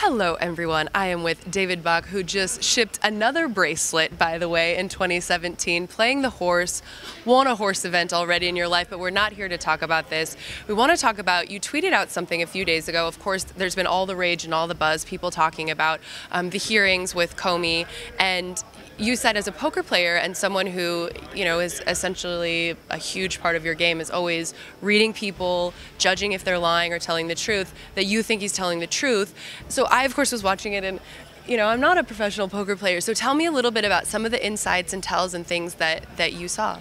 Hello everyone, I am with David Bach, who just shipped another bracelet, by the way, in 2017, playing the horse, won a horse event already in your life, but we're not here to talk about this. We want to talk about, you tweeted out something a few days ago. Of course, there's been all the rage and all the buzz, people talking about the hearings with Comey, and you said as a poker player and someone who, you know, is essentially a huge part of your game is always reading people, judging if they're lying or telling the truth, that you think he's telling the truth. So I, of course, was watching it and, you know, I'm not a professional poker player. So tell me a little bit about some of the insights and tells and things that you saw.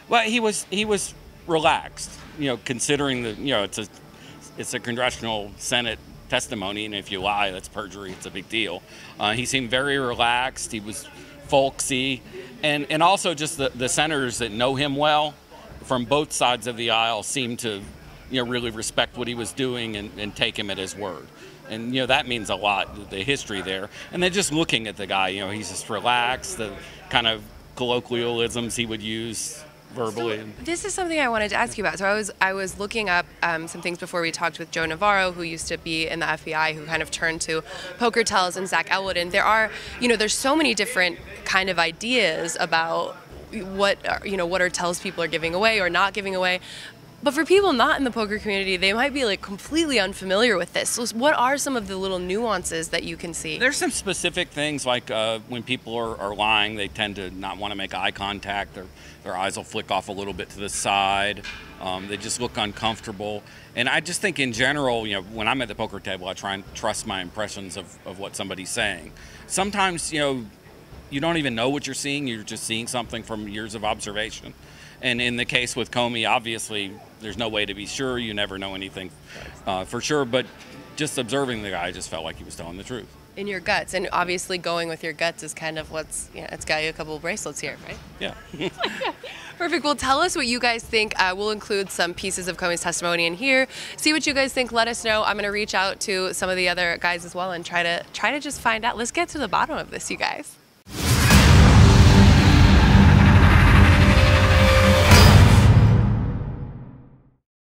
Well, he was relaxed, you know, considering that, you know, it's a congressional Senate testimony, and if you lie, that's perjury. It's a big deal. He seemed very relaxed. He was folksy, and also just the senators that know him well from both sides of the aisle seemed to, you know, really respect what he was doing and take him at his word. And, you know, that means a lot, the history there. And then just looking at the guy, you know, he's just relaxed, the kind of colloquialisms he would use verbally. So this is something I wanted to ask you about. So I was looking up some things before we talked with Joe Navarro, who used to be in the FBI, who kind of turned to poker tells, and Zach Elwood. And there are, you know, there's so many different kind of ideas about what, you know, what our tells people are giving away or not giving away. But for people not in the poker community, they might be like completely unfamiliar with this. So what are some of the little nuances that you can see? There's some specific things like when people are lying, they tend to not want to make eye contact. Their eyes will flick off a little bit to the side. They just look uncomfortable. And I just think in general, you know, when I'm at the poker table, I try and trust my impressions of what somebody's saying. Sometimes, you know, you don't even know what you're seeing. You're just seeing something from years of observation. And in the case with Comey, obviously, there's no way to be sure. You never know anything for sure. But just observing the guy, I just felt like he was telling the truth. In your guts. And obviously going with your guts is kind of what's, you know, it's got you a couple of bracelets here, right? Yeah. Perfect. Well, tell us what you guys think. We'll include some pieces of Comey's testimony in here. See what you guys think. Let us know. I'm going to reach out to some of the other guys as well and try to just find out. Let's get to the bottom of this, you guys.